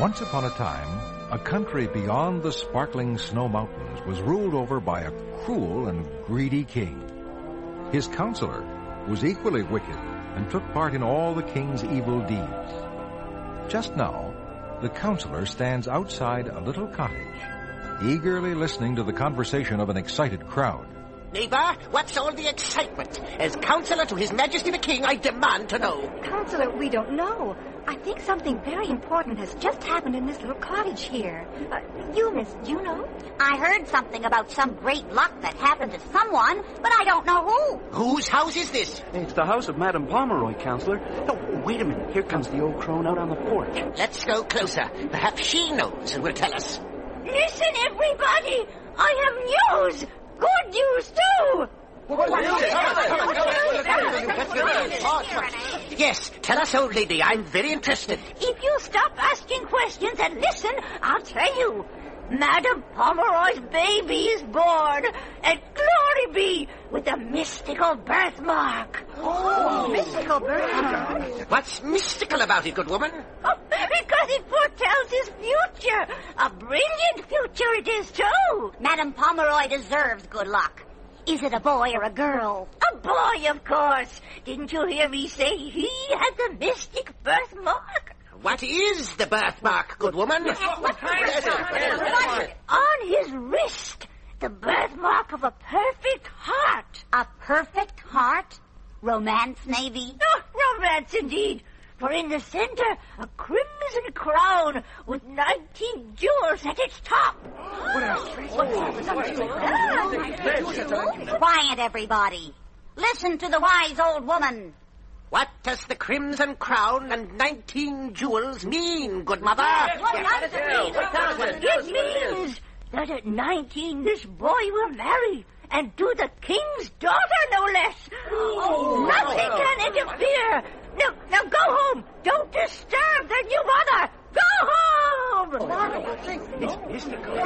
Once upon a time, a country beyond the sparkling snow mountains was ruled over by a cruel and greedy king. His counselor was equally wicked and took part in all the king's evil deeds. Just now, the counselor stands outside a little cottage, eagerly listening to the conversation of an excited crowd. Neighbor, what's all the excitement? As counselor to His Majesty the King, I demand to know. Counselor, we don't know. I think something very important has just happened in this little cottage here. You, miss, do you know? I heard something about some great luck that happened to someone, but I don't know who. Whose house is this? It's the house of Madame Pomeroy, Counselor. Oh, wait a minute. Here comes the old crone out on the porch. Let's go closer. Perhaps she knows and will tell us. Listen, everybody! I have news! Good news, too! Yes, tell us, old lady. I'm very interested. If you stop asking questions and listen, I'll tell you. Madame Pomeroy's baby is born, and glory be, with a mystical birthmark. Oh, mystical birthmark? What's mystical about it, good woman? Oh, because it foretells his future. A brilliant future it is, too. Madame Pomeroy deserves good luck. Is it a boy or a girl? A boy, of course. Didn't you hear me say he had the mystic birthmark? What is the birthmark, good woman? On his wrist, the birthmark of a perfect heart. A perfect heart? Romance, maybe? Oh, romance indeed. For in the center, a crimson crown with 19 jewels at its top. Quiet, everybody. Listen to the wise old woman. What does the crimson crown and 19 jewels mean, good mother? It means that at 19 this boy will marry and do the king's daughter, no less. Nothing can interfere. Now go home. Don't disturb the new mother. Go home. It's mystical.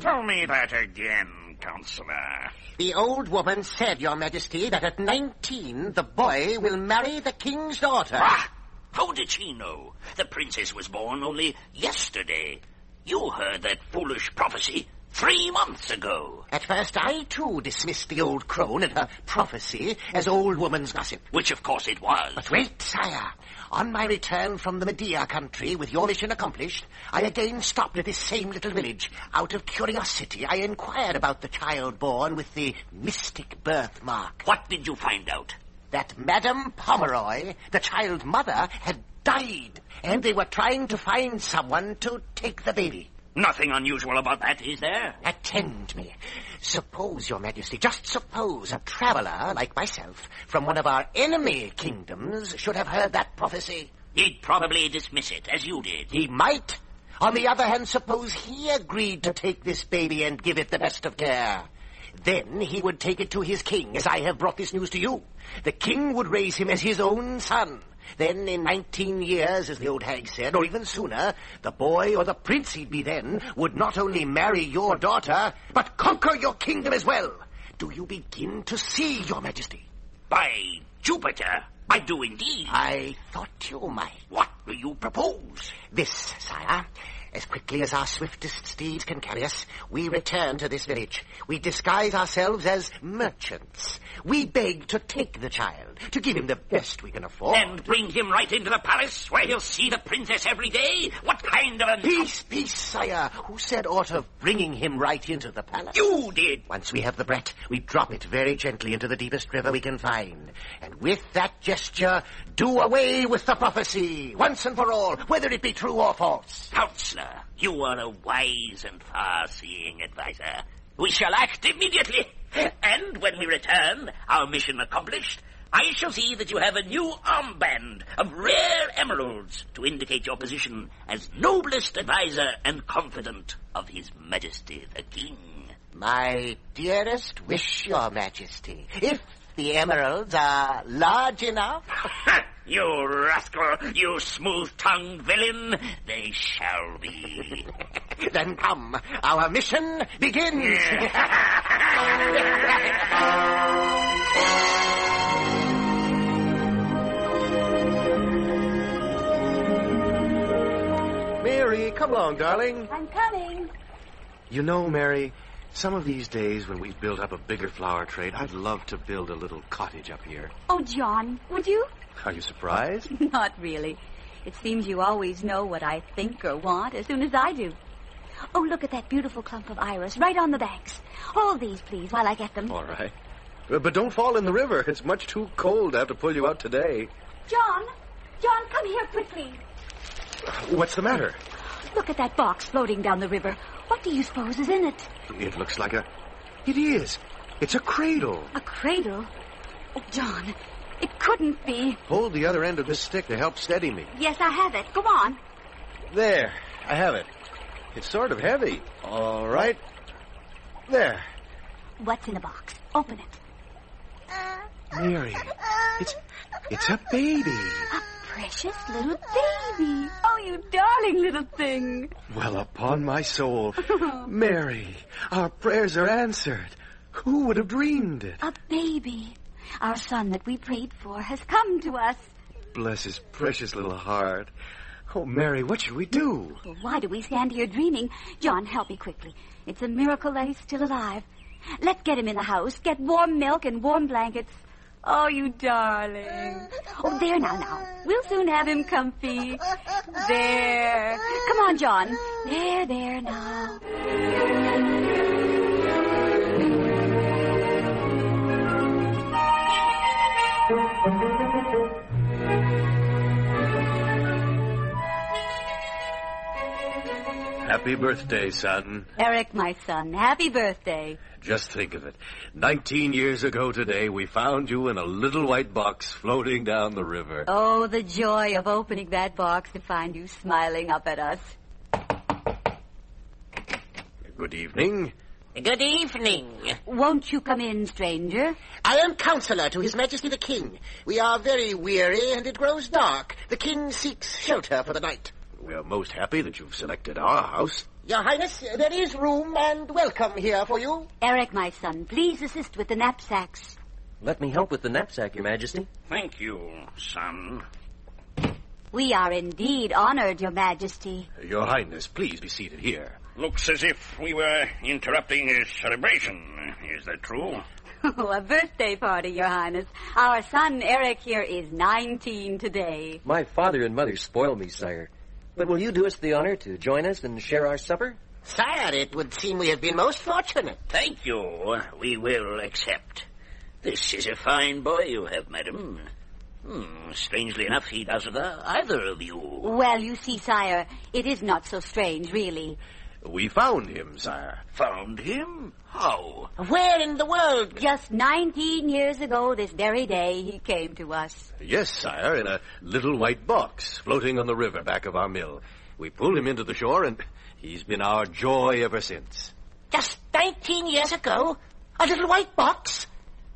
Tell me that again, Counselor. The old woman said, Your Majesty, that at 19 the boy will marry the king's daughter. Ah! How did she know? The princess was born only yesterday. You heard that foolish prophecy 3 months ago. At first I, too, dismissed the old crone and her prophecy as old woman's gossip. Which, of course, it was. But wait, sire. On my return from the Medea country, with your mission accomplished, I again stopped at this same little village. Out of curiosity, I inquired about the child born with the mystic birthmark. What did you find out? That Madame Pomeroy, the child's mother, had died, and they were trying to find someone to take the baby. Nothing unusual about that, is there? Attend me. Suppose, Your Majesty, just suppose a traveler like myself from one of our enemy kingdoms should have heard that prophecy. He'd probably dismiss it, as you did. He might. On the other hand, suppose he agreed to take this baby and give it the best of care. Then he would take it to his king, as I have brought this news to you. The king would raise him as his own son. Then, in 19 years, as the old hag said, or even sooner, the boy or the prince he'd be then would not only marry your daughter, but conquer your kingdom as well. Do you begin to see, Your Majesty? By Jupiter, I do indeed. I thought you might. What do you propose? This, sire. As quickly as our swiftest steeds can carry us, we return to this village. We disguise ourselves as merchants. We beg to take the child, to give him the best we can afford. And bring him right into the palace, where he'll see the princess every day? What kind of a... Peace, sire. Who said aught of bringing him right into the palace? You did. Once we have the brat, we drop it very gently into the deepest river we can find. And with that gesture, do away with the prophecy, once and for all, whether it be true or false. Counselor, you are a wise and far-seeing adviser. We shall act immediately. And when we return, our mission accomplished, I shall see that you have a new armband of rare emeralds to indicate your position as noblest adviser and confidant of His Majesty the King. My dearest wish, Your Majesty, if the emeralds are large enough... You rascal, you smooth-tongued villain, they shall be. Then come, our mission begins. Come along, darling. I'm coming. You know, Mary, some of these days when we've built up a bigger flower trade, I'd love to build a little cottage up here. Oh, John, would you? Are you surprised? Not really. It seems you always know what I think or want as soon as I do. Oh, look at that beautiful clump of iris right on the banks. Hold these, please, while I get them. All right. But don't fall in the river. It's much too cold to have to pull you out today. John, come here quickly. What's the matter? Look at that box floating down the river. What do you suppose is in it? It looks like a... It is. It's a cradle. A cradle? Oh, John, it couldn't be. Hold the other end of this stick to help steady me. Yes, I have it. Go on. There. I have it. It's sort of heavy. All right. There. What's in the box? Open it. Mary, it's a baby. A precious little baby. Oh, you darling little thing. Well, upon my soul. Mary, our prayers are answered. Who would have dreamed it? A baby. Our son that we prayed for has come to us. Bless his precious little heart. Oh, Mary, what should we do? Well, why do we stand here dreaming? John, help me quickly. It's a miracle that he's still alive. Let's get him in the house. Get warm milk and warm blankets. Oh, you darling. Oh, there now. We'll soon have him comfy. There. Come on, John. There now. Happy birthday, son. Eric, my son, happy birthday. Just think of it. 19 years ago today, we found you in a little white box floating down the river. Oh, the joy of opening that box to find you smiling up at us. Good evening. Good evening. Won't you come in, stranger? I am counselor to His Majesty the King. We are very weary, and it grows dark. The King seeks shelter for the night. We are most happy that you've selected our house. Your Highness, there is room and welcome here for you. Eric, my son, please assist with the knapsacks. Let me help with the knapsack, Your Majesty. Thank you, son. We are indeed honored, Your Majesty. Your Highness, please be seated here. Looks as if we were interrupting a celebration. Is that true? Oh, a birthday party, Your Highness. Our son, Eric, here is 19 today. My father and mother spoil me, sire. But will you do us the honor to join us and share our supper? Sire, it would seem we have been most fortunate. Thank you. We will accept. This is a fine boy you have, madam. Strangely enough, he doesn't either of you. Well, you see, sire, it is not so strange, really. We found him, sire. Found him? How? Where in the world? Just 19 years ago this very day he came to us. Yes, sire, in a little white box floating on the river back of our mill. We pulled him into the shore, and he's been our joy ever since. Just 19 years ago? A little white box?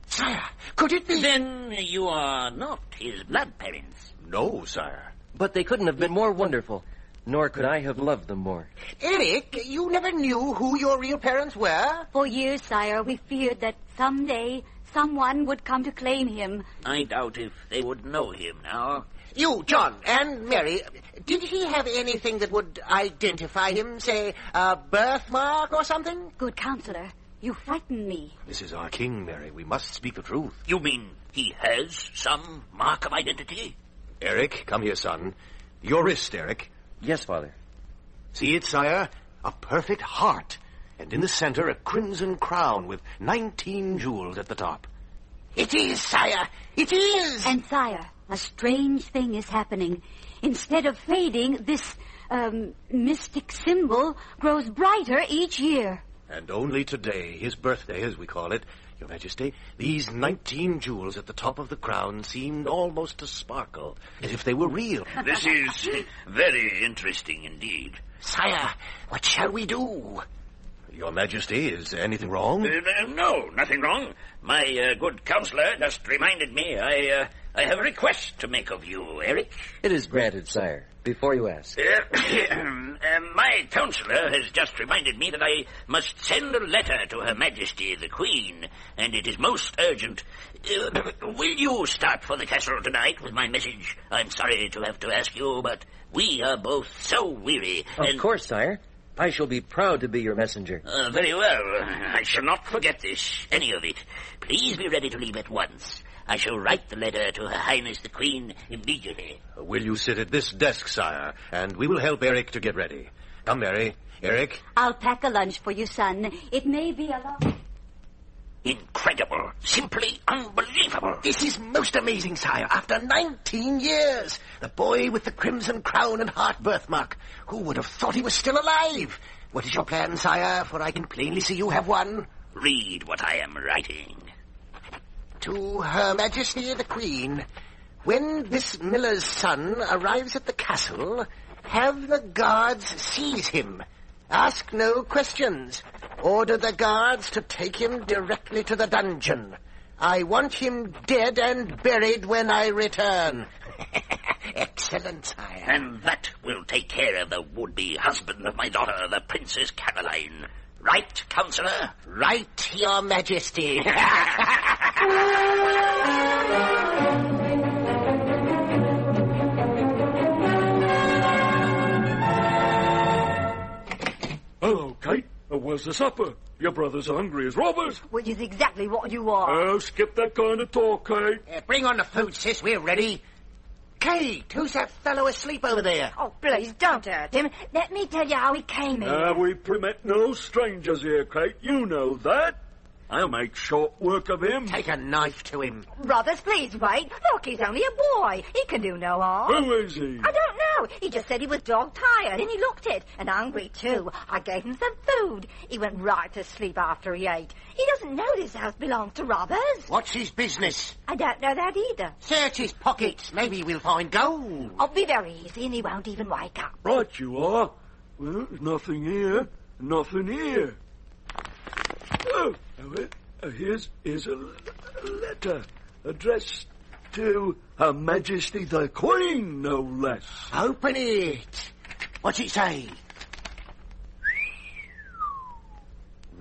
Sire, could it be... Then you are not his blood parents. No, sire. But they couldn't have been more wonderful. Nor could I have loved them more. Eric, you never knew who your real parents were? For years, sire, we feared that someday someone would come to claim him. I doubt if they would know him now. You, John, and Mary, did he have anything that would identify him, say, a birthmark or something? Good counselor, you frighten me. This is our king, Mary. We must speak the truth. You mean he has some mark of identity? Eric, come here, son. Your wrist, Eric. Yes, Father. See it, sire? A perfect heart. And in the center, a crimson crown with 19 jewels at the top. It is, sire. It is. And, sire, a strange thing is happening. Instead of fading, this, mystic symbol grows brighter each year. And only today, his birthday, as we call it, Your Majesty, these 19 jewels at the top of the crown seemed almost to sparkle, as if they were real. This is very interesting indeed. Sire, what shall we do? Your Majesty, is anything wrong? No, nothing wrong. My good counselor just reminded me I I have a request to make of you, Eric. It is granted, sire. Before you ask. My counselor has just reminded me that I must send a letter to Her Majesty the Queen, and it is most urgent. Will you start for the castle tonight with my message? I'm sorry to have to ask you, but we are both so weary. Of course, sire. I shall be proud to be your messenger. Very well. I shall not forget this, any of it. Please be ready to leave at once. I shall write the letter to Her Highness the Queen immediately. Will you sit at this desk, sire, and we will help Eric to get ready. Come, Mary. Eric? I'll pack a lunch for you, son. It may be a long... Incredible. Simply unbelievable. This is most amazing, sire. After 19 years, the boy with the crimson crown and heart birthmark. Who would have thought he was still alive? What is your plan, sire? For I can plainly see you have one. Read what I am writing. To Her Majesty the Queen, when this miller's son arrives at the castle, have the guards seize him. Ask no questions. Order the guards to take him directly to the dungeon. I want him dead and buried when I return. Excellent, sire. And that will take care of the would-be husband of my daughter, the Princess Caroline. Right, Counselor? Right, Your Majesty. Hello, Kate. Where's the supper? Your brother's hungry as robbers. Which is exactly what you are. Oh, skip that kind of talk, Kate. Bring on the food, sis. We're ready. Kate, who's that fellow asleep over there? Oh, please, don't hurt him. Let me tell you how he came here. We permit no strangers here, Kate. You know that. I'll make short work of him. Take a knife to him. Brothers, please wait. Look, he's only a boy. He can do no harm. Who is he? I don't know. He just said he was dog-tired, and he looked it. And hungry, too. I gave him some food. He went right to sleep after he ate. He doesn't know this house belongs to robbers. What's his business? I don't know that either. Search his pockets. Maybe we'll find gold. It'll be very easy, and he won't even wake up. Right you are. Well, there's nothing here. Nothing here. Oh, here's a letter addressed to Her Majesty the Queen, no less. Open it. What's it say?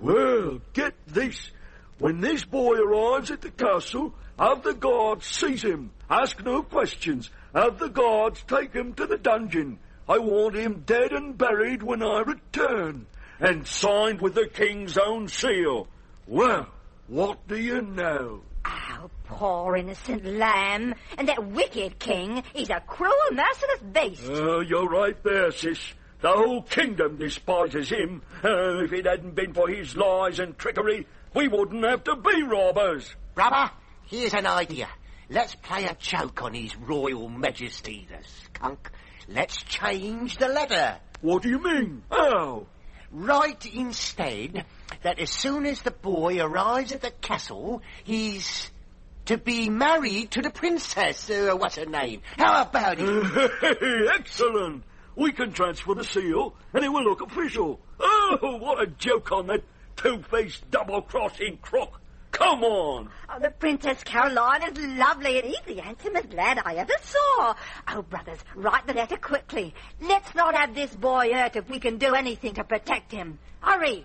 Well, get this. When this boy arrives at the castle, have the guards seize him. Ask no questions. Have the guards take him to the dungeon. I want him dead and buried when I return, and signed with the king's own seal. Well, what do you know? Oh, poor innocent lamb. And that wicked king, he's a cruel, merciless beast. Oh, you're right there, sis. The whole kingdom despises him. If it hadn't been for his lies and trickery, we wouldn't have to be robbers. Brother, here's an idea. Let's play a joke on his royal majesty, the skunk. Let's change the letter. What do you mean? How? Write instead that as soon as the boy arrives at the castle, he's to be married to the princess. What's her name? How about it? Excellent. We can transfer the seal, and it will look official. Oh, what a joke on that two-faced, double-crossing crook. Come on. Oh, the Princess Caroline is lovely, and he's the handsomest lad I ever saw. Oh, brothers, write the letter quickly. Let's not have this boy hurt if we can do anything to protect him. Hurry.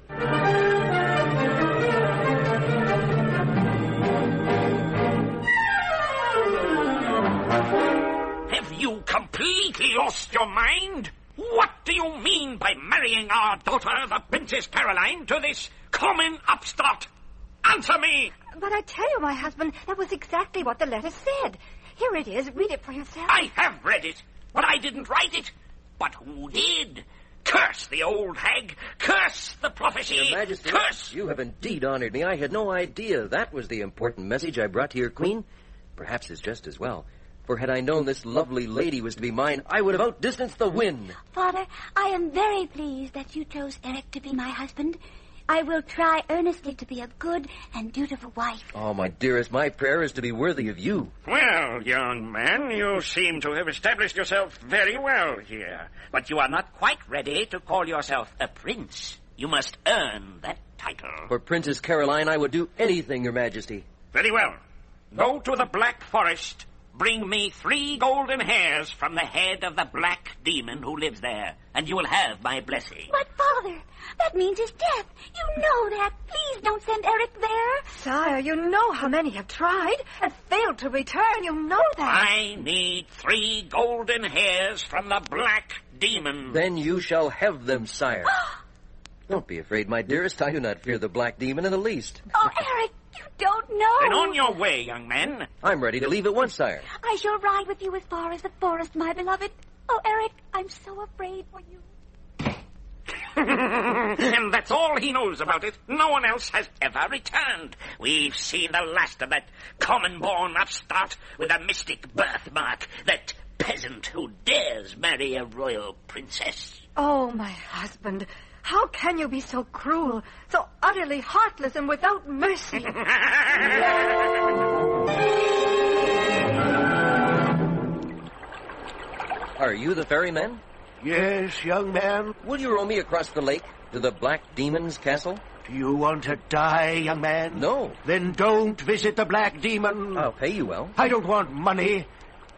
Have you completely lost your mind? What do you mean by marrying our daughter, the Princess Caroline, to this common upstart? Answer me! But I tell you, my husband, that was exactly what the letter said. Here it is. Read it for yourself. I have read it, but I didn't write it. But who did? Curse the old hag! Curse the prophecy! Your Majesty, curse! You have indeed honored me. I had no idea that was the important message I brought to your queen. Perhaps it's just as well. For had I known this lovely lady was to be mine, I would have outdistanced the wind. Father, I am very pleased that you chose Eric to be my husband. I will try earnestly to be a good and dutiful wife. Oh, my dearest, my prayer is to be worthy of you. Well, young man, you seem to have established yourself very well here. But you are not quite ready to call yourself a prince. You must earn that title. For Princess Caroline, I would do anything, Your Majesty. Very well. Go to the Black Forest, bring me 3 golden hairs from the head of the black demon who lives there, and you will have my blessing. But, Father, that means his death. You know that. Please don't send Eric there. Sire, you know how many have tried and failed to return. You know that. I need 3 golden hairs from the black demon. Then you shall have them, sire. Don't be afraid, my dearest. I do not fear the black demon in the least. Oh, Eric, you don't know. Then on your way, young man. I'm ready to leave at once, sire. I shall ride with you as far as the forest, my beloved. Oh, Eric, I'm so afraid for you. And that's all he knows about it. No one else has ever returned. We've seen the last of that common-born upstart with a mystic birthmark, that peasant who dares marry a royal princess. Oh, my husband, how can you be so cruel, so utterly heartless and without mercy? Are you the ferryman? Yes, young man. Will you row me across the lake to the Black Demon's castle? Do you want to die, young man? No. Then don't visit the Black Demon. I'll pay you well. I don't want money.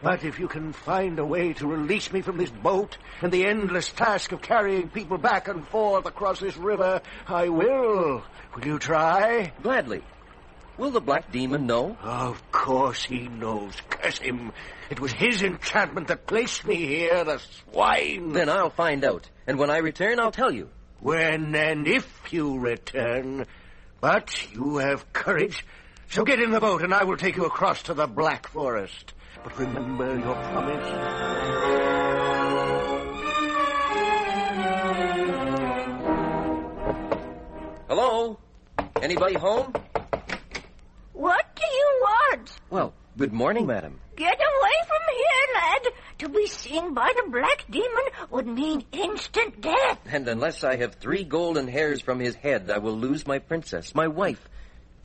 But if you can find a way to release me from this boat and the endless task of carrying people back and forth across this river, I will. Will you try? Gladly. Will the Black Demon know? Of course he knows. Curse him. It was his enchantment that placed me here, the swine. Then I'll find out. And when I return, I'll tell you. When and if you return. But you have courage. So get in the boat and I will take you across to the Black Forest. But remember your promise. Hello? Anybody home? What do you want? Well, good morning, madam. Get away from here, lad. To be seen by the Black Demon would mean instant death. And unless I have 3 golden hairs from his head, I will lose my princess, my wife.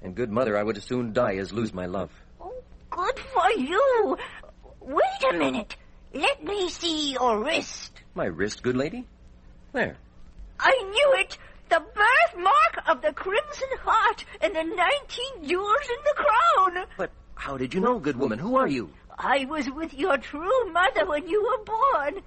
And good mother, I would as soon die as lose my love. Oh, good for you. Wait a minute. Let me see your wrist. My wrist, good lady? There. I knew it. The birthmark of the Crimson Heart and the 19 jewels in the crown. But how did you know, good woman? Who are you? I was with your true mother when you were born.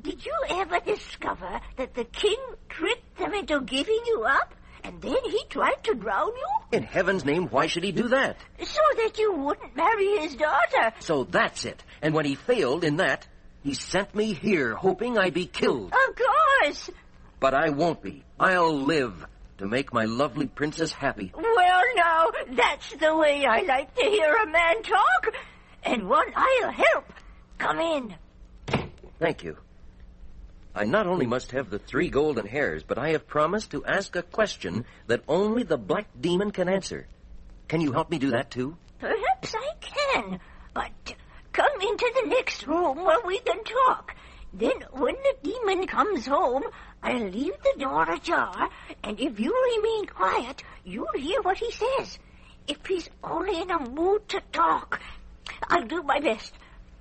Did you ever discover that the king tricked them into giving you up, and then he tried to drown you? In heaven's name, why should he do that? So that you wouldn't marry his daughter. So that's it. And when he failed in that, he sent me here, hoping I'd be killed. Of course. But I won't be. I'll live to make my lovely princess happy. Well, now, that's the way I like to hear a man talk. And one I'll help. Come in. Thank you. I not only must have the 3 golden hairs, but I have promised to ask a question that only the Black Demon can answer. Can you help me do that, too? Perhaps I can. But come into the next room where we can talk. Then when the demon comes home, I'll leave the door ajar, and if you remain quiet, you'll hear what he says. If he's only in a mood to talk, I'll do my best.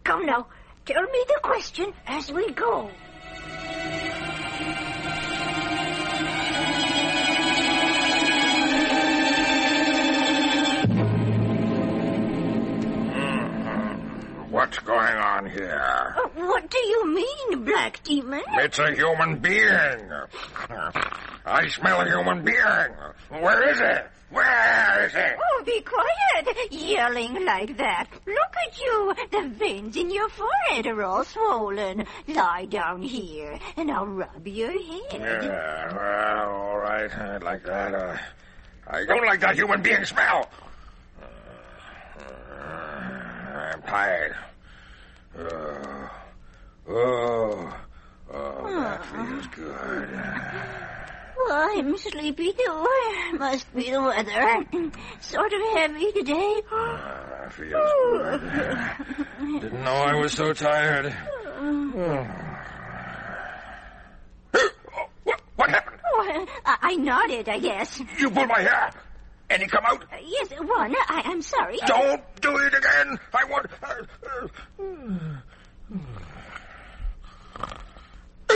Come now, tell me the question as we go. What's going on here? What do you mean, Black Demon? It's a human being. I smell a human being. Where is it? Where is it? Oh, be quiet, yelling like that. Look at you. The veins in your forehead are all swollen. Lie down here, and I'll rub your head. Yeah, well, all right. I'd like that. I don't like that human being smell. I'm tired. That feels good. Well, I'm sleepy too. Must be the weather. Sort of heavy today. That feels good. Didn't know I was so tired. What happened? Oh, I nodded, I guess. You pulled my hair. Any come out? Yes, one. I'm sorry. Don't do it again. I want...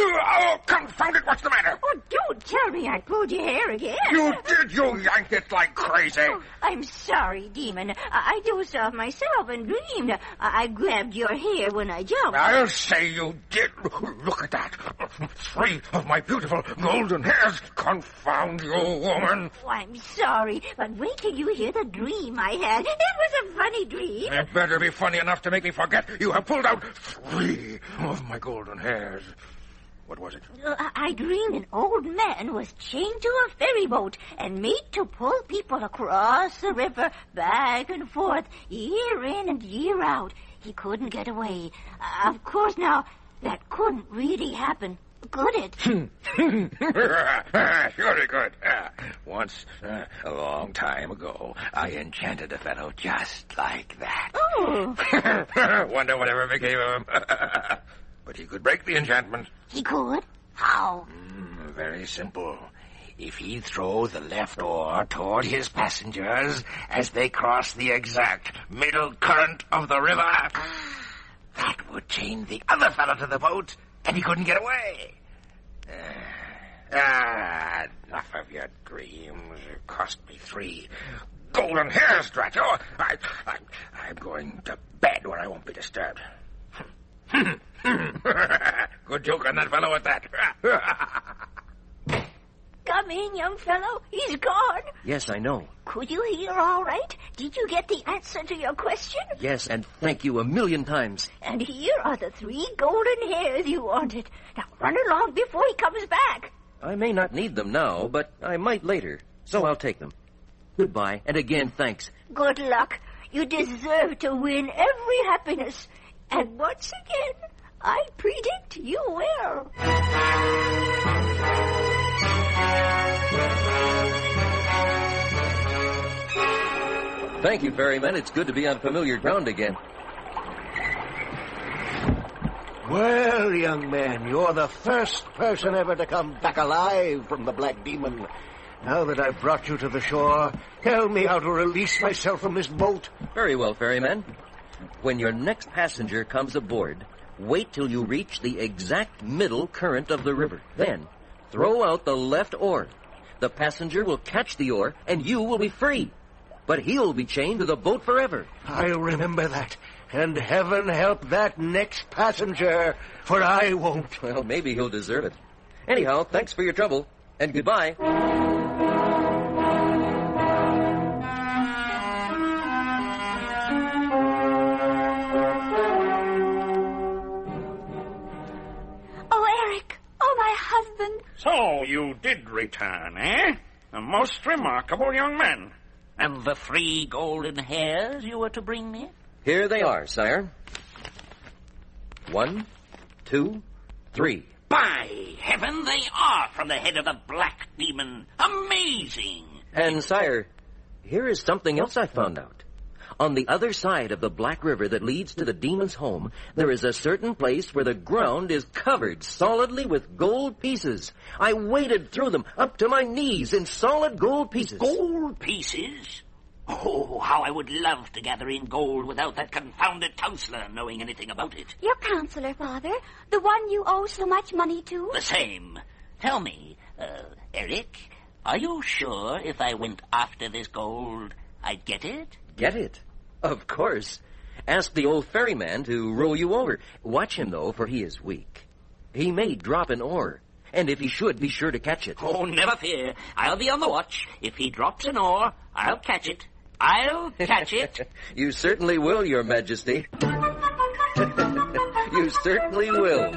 Oh, confound it, what's the matter? Oh, don't tell me I pulled your hair again. You did, you yanked it like crazy. Oh, I'm sorry, Demon. I dozed off myself and dreamed. I grabbed your hair when I jumped. I'll say you did. Look at that. 3 of my beautiful golden hairs. Confound you, woman. Oh, I'm sorry, but wait till you hear the dream I had. It was a funny dream. It better be funny enough to make me forget you have pulled out 3 of my golden hairs. What was it? I dreamed an old man was chained to a ferry boat and made to pull people across the river back and forth, year in and year out. He couldn't get away. Of course, now, that couldn't really happen, could it? Sure it could. Once, a long time ago, I enchanted a fellow just like that. Oh. Wonder whatever became of him. But he could break the enchantment. He could? How? Very simple. If he'd throw the left oar toward his passengers as they cross the exact middle current of the river, that would chain the other fellow to the boat, and he couldn't get away. Enough of your dreams. It cost me 3 golden hairs, drat you. I'm going to bed where I won't be disturbed. Good joke on that fellow at that. Come in, young fellow. He's gone. Yes, I know. Could you hear all right? Did you get the answer to your question? Yes, and thank you a million times. And here are the 3 golden hairs you wanted. Now run along before he comes back. I may not need them now, but I might later, so I'll take them. Goodbye, and again, thanks. Good luck. You deserve to win every happiness. And once again, I predict you will. Thank you, ferryman. It's good to be on familiar ground again. Well, young man, you're the first person ever to come back alive from the Black Demon. Now that I've brought you to the shore, tell me how to release myself from this boat. Very well, ferryman. When your next passenger comes aboard, wait till you reach the exact middle current of the river. Then, throw out the left oar. The passenger will catch the oar, and you will be free. But he'll be chained to the boat forever. I'll remember that. And heaven help that next passenger, for I won't. Well, maybe he'll deserve it. Anyhow, thanks for your trouble, and goodbye. So you did return, eh? A most remarkable young man. And the 3 golden hairs you were to bring me? Here they are, sire. 1, 2, 3. By heaven, they are from the head of the Black Demon. Amazing! And, sire, here is something else I found out. On the other side of the Black River that leads to the demon's home, there is a certain place where the ground is covered solidly with gold pieces. I waded through them up to my knees in solid gold pieces. Gold pieces? Oh, how I would love to gather in gold without that confounded counselor knowing anything about it. Your counselor, Father? The one you owe so much money to? The same. Tell me, Eric, are you sure if I went after this gold, I'd get it? Get it? Of course. Ask the old ferryman to row you over. Watch him, though, for he is weak. He may drop an oar, and if he should, be sure to catch it. Oh, never fear. I'll be on the watch. If he drops an oar, I'll catch it. I'll catch it. You certainly will, Your Majesty. You certainly will.